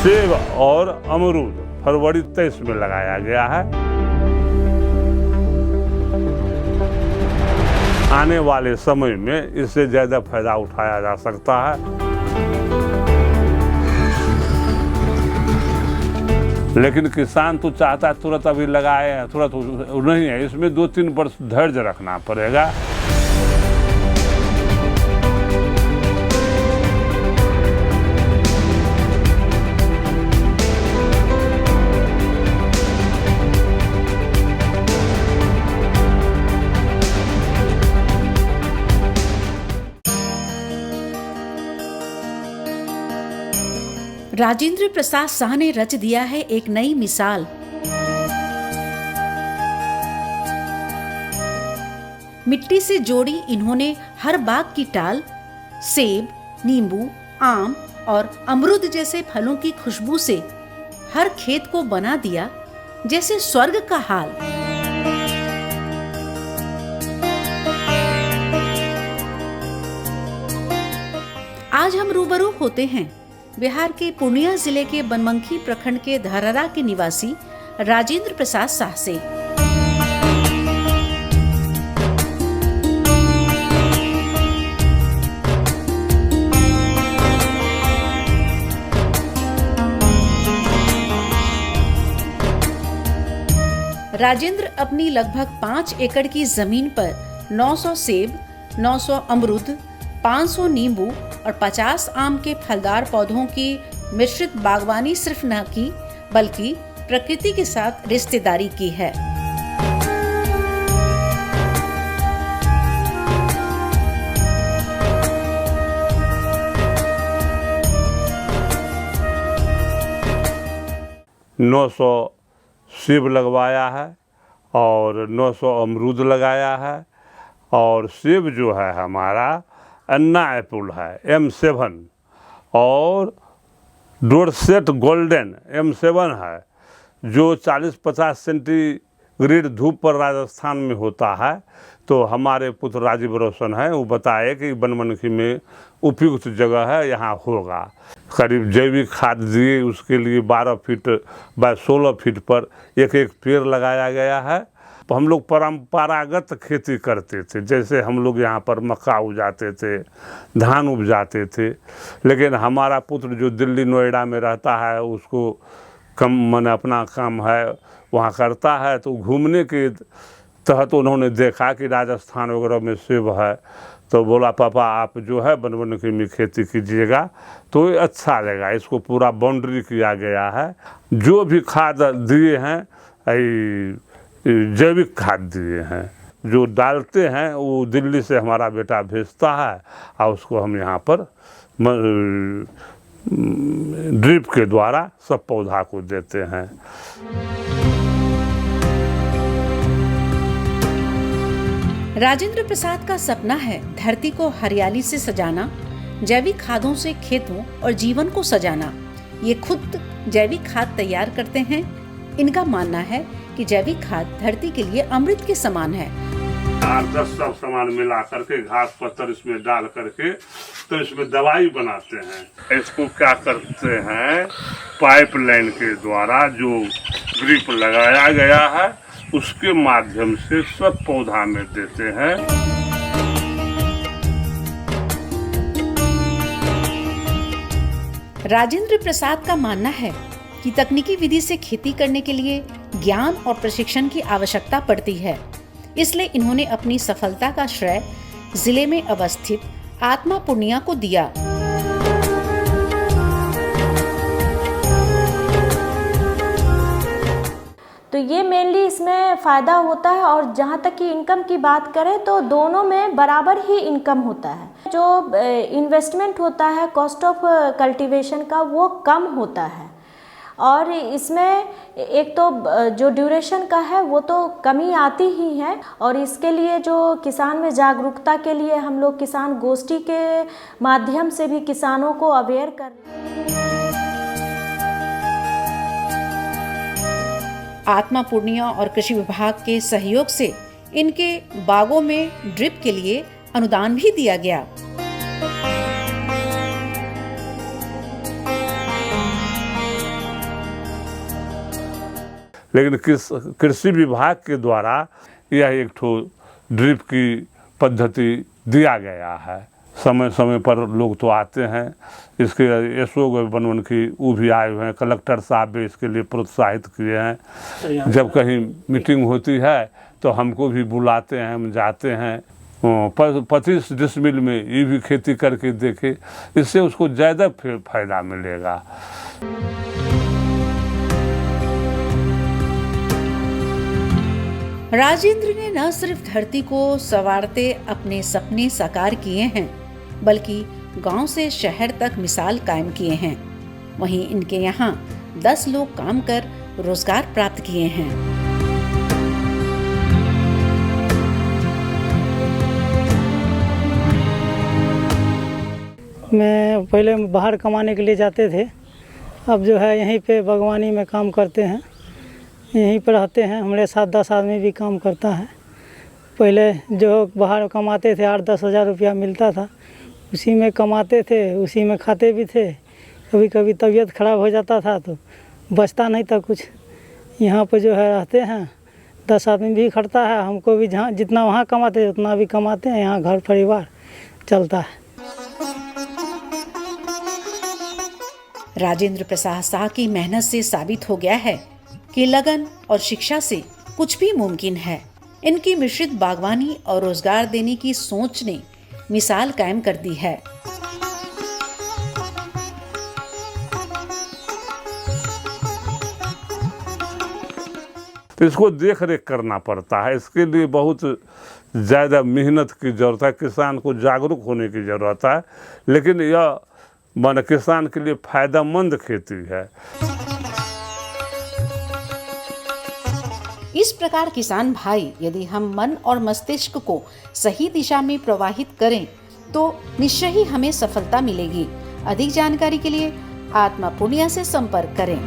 सेब और अमरूद फरवरी 23 में लगाया गया है। आने वाले समय में इससे ज़्यादा फायदा उठाया जा सकता है। लेकिन किसान तो चाहता है तुरंत अभी लगाए, तुरंत नहीं है, इसमें 2-3 वर्ष धैर्य रखना पड़ेगा। राजेंद्र प्रसाद शाह ने रच दिया है एक नई मिसाल। मिट्टी से जोड़ी इन्होंने हर बाग की टाल, सेब, नींबू, आम और अमरूद जैसे फलों की खुशबू से हर खेत को बना दिया जैसे स्वर्ग का हाल। आज हम रूबरू होते हैं बिहार के पूर्णिया जिले के बनमनखी प्रखंड के धरहरा के निवासी राजेंद्र प्रसाद शाह से। राजेंद्र अपनी लगभग 5 एकड़ की जमीन पर 900 सेब, 900 अमरूद, 500 नींबू और 50 आम के फलदार पौधों की मिश्रित बागवानी सिर्फ न की बल्कि प्रकृति के साथ रिश्तेदारी की है। नौ 900 सेब लगवाया है और 900 अमरूद लगाया है। और सेब जो है हमारा अन्ना एप्पल है M7 और डोरसेट गोल्डन M7 है, जो 40-50 सेंटीग्रेड धूप पर राजस्थान में होता है। तो हमारे पुत्र राजीव रोशन है, वो बताए कि बनमनखी में उपयुक्त जगह है, यहाँ होगा। करीब जैविक खाद दिए, उसके लिए 12 फीट बाय 16 फीट पर एक पेड़ लगाया गया है। हम लोग परंपरागत खेती करते थे, जैसे हम लोग यहाँ पर मक्का उपजाते थे, धान उपजाते थे। लेकिन हमारा पुत्र जो दिल्ली नोएडा में रहता है, उसको कम मन अपना काम है वहाँ करता है, तो घूमने के तहत उन्होंने देखा कि राजस्थान वगैरह में सेब है, तो बोला पापा आप जो है बनमनखी में खेती कीजिएगा तो ये अच्छा लगेगा। इसको पूरा बाउंड्री किया गया है। जो भी खाद दिए हैं जैविक खाद दिए हैं, जो डालते हैं वो दिल्ली से हमारा बेटा भेजता है और उसको हम यहाँ पर ड्रिप के द्वारा सब पौधा को देते हैं। राजेंद्र प्रसाद का सपना है धरती को हरियाली से सजाना, जैविक खादों से खेतों और जीवन को सजाना। ये खुद जैविक खाद तैयार करते हैं। इनका मानना है कि जैविक खाद धरती के लिए अमृत के समान है। 8-10 सब सामान मिला करके घास पत्तर इसमें डाल करके तो इसमें दवाई बनाते हैं। इसको क्या करते हैं, पाइपलाइन के द्वारा जो ड्रिप लगाया गया है उसके माध्यम से सब पौधा में देते हैं। राजेंद्र प्रसाद का मानना है कि तकनीकी विधि से खेती करने के लिए ज्ञान और प्रशिक्षण की आवश्यकता पड़ती है। इसलिए इन्होंने अपनी सफलता का श्रेय जिले में अवस्थित आत्मा पूर्णिया को दिया। तो ये मेनली इसमें फ़ायदा होता है। और जहाँ तक कि इनकम की बात करें तो दोनों में बराबर ही इनकम होता है। जो इन्वेस्टमेंट होता है कॉस्ट ऑफ कल्टीवेशन का वो कम होता है। और इसमें एक तो जो ड्यूरेशन का है वो तो कमी आती ही है। और इसके लिए जो किसान में जागरूकता के लिए हम लोग किसान गोष्ठी के माध्यम से भी किसानों को अवेयर कर आत्मा पूर्णिया और कृषि विभाग के सहयोग से इनके बागों में ड्रिप के लिए अनुदान भी दिया गया। लेकिन कृषि विभाग के द्वारा यह एक ठो ड्रिप की पद्धति दिया गया है। समय समय पर लोग तो आते हैं, इसके एसओ बनवनखी वो भी आए हुए हैं, कलेक्टर साहब भी इसके लिए प्रोत्साहित किए हैं। जब कहीं मीटिंग होती है तो हमको भी बुलाते हैं, हम जाते हैं। 25 डिसमिल में ये भी खेती करके देखे, इससे उसको ज़्यादा फायदा मिलेगा। राजेंद्र ने न सिर्फ धरती को संवारते अपने सपने साकार किए हैं, बल्कि गांव से शहर तक मिसाल कायम किए हैं। वहीं इनके यहाँ 10 लोग काम कर रोजगार प्राप्त किए हैं। मैं पहले बाहर कमाने के लिए जाते थे, अब जो है यहीं पे बागवानी में काम करते हैं, यहीं पर रहते हैं। हमारे साथ 10 आदमी भी काम करता है। पहले जो बाहर कमाते थे 8-10 हज़ार रुपया मिलता था, उसी में कमाते थे, उसी में खाते भी थे। कभी कभी तबीयत खराब हो जाता था तो बचता नहीं था कुछ। यहाँ पर जो है रहते हैं, 10 आदमी भी खटता है, हमको भी जहाँ जितना वहाँ कमाते उतना भी कमाते हैं। यहाँ घर परिवार चलता है। राजेंद्र प्रसाद शाह की मेहनत से साबित हो गया है कि लगन और शिक्षा से कुछ भी मुमकिन है। इनकी मिश्रित बागवानी और रोजगार देने की सोच ने मिसाल कायम कर दी है। इसको देख रेख करना पड़ता है, इसके लिए बहुत ज़्यादा मेहनत की ज़रूरत है, किसान को जागरूक होने की ज़रूरत है। लेकिन यह माने किसान के लिए फायदेमंद खेती है। इस प्रकार किसान भाई, यदि हम मन और मस्तिष्क को सही दिशा में प्रवाहित करें तो निश्चय ही हमें सफलता मिलेगी। अधिक जानकारी के लिए आत्मा पूर्णिया से संपर्क करें।